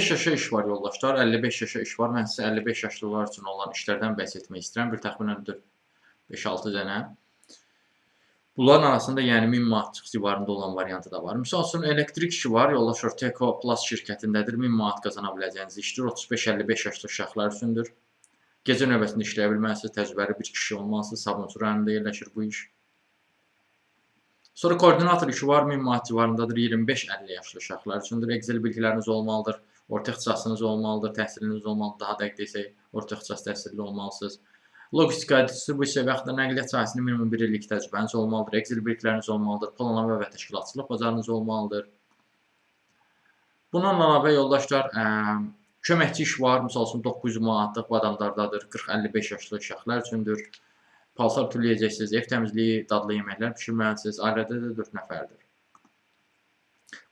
55 yaşa iş var yoldaşlar, 55 yaşa iş var. Mən sizə 55 yaşlılar üçün olan işlərdən bəhs etmək istəyirəm. Bir təxminən 5-6 dənə. Bunların arasında yəni 1000 manat civarında olan variantı da var. Misal üçün elektrik işi var. Yoldaşlar Teko Plus şirkətindədir. 1000 manat qazana biləcəyiniz işdir. 35-55 yaşlı uşaqlar üçündür. Gecə növbəsində işləyə bilməlisiniz. Təcrübəli bir kişi olmalısınız. Sabunçu rayonunda yerləşir bu iş. Sonra koordinator işi var. 1000 manat civarındadır. 25-50 yaşlı uşaqlar üçündür. Excel bilgiləriniz olmalıdır. Orta ixtisasınız olmalıdır. Təhsiliniz olmalıdır. Daha dəqiq desək, orta ixtisas təhsilli olmalısınız. Logistika distribusiya və yaxud da nəqliyyat sahəsində minimum 1 illik təcrübəniz olmalıdır. Excel bilikləriniz olmalıdır. Planlama və təşkilatçılıq bacarığınız olmalıdır. Bundan əlavə yoldaşlar, köməkçi iş var. Misal üçün 900 manatlıq bu adamlardadır. 40-55 yaşlı uşaqlar üçündür. Paltar tüləyəcəksiniz, ev təmizliyi, dadlı yeməklər pişirməlisiniz. Ailədə də 4 nəfərdir.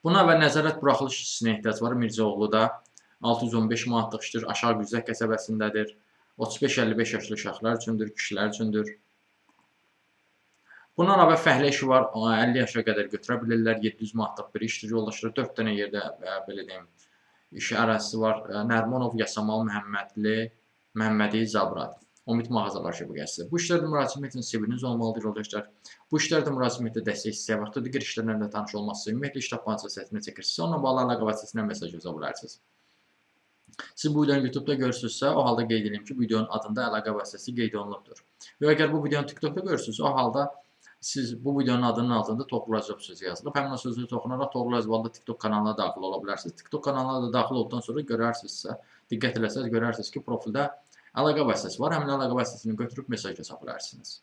Buna və nəzarət buraxılış işçisinə ehtiyac var. Mirzəoğluda 615 manatlıq işdir. Aşağı Güzək qəsəbəsindədir. 35-55 yaşlı uşaqlar üçündür, kişilər üçündür. Bundan əlavə fəhlə işi var. 50 yaşa qədər götürə bilirlər. 700 manatlıq bir işdir. Yoldaşlar 4 dənə yerdə belə deyim, iş ərazisi var. Nərmanov, Yasamal, Məhəmmədli, Məhəmmədi, Zabrad. Umid mağazalar şəbəkəsi. Bu işlərdə müraciət etmək CV'niz olmalıdır yoldaşlar. Bu işlərdə müraciət etməkdə dəstək istəyə vaxtı digər işlərlə də tanış olması, ümumiyyətlə iş tapmanızı səhətini çəkirsinizsə, onunla bağlı əlaqə vasitəsilə mesaj yaza bilərsiniz. Siz bu videonu YouTube-da görürsünüzsə, o halda qeyd edeyim ki, videonun adında əlaqə vasitəsi qeyd olunubdur. Və əgər bu videonu TikTokda görürsünüzsə, o halda siz bu videonun adının altında Toğrulaz sözü yazılıb. Həmin o sözü toxunaraq Toğrulaz Valda TikTok kanalına daxil ola bilərsiniz. TikTok kanalına da daxil olduqdan sonra görərsinizsə, diqqət eləsəz görərsiniz ki, profildə əlaqə vasitəsi var. Həmin əlaqə vasitəsini götürüb mesaj yaza bilərsiniz.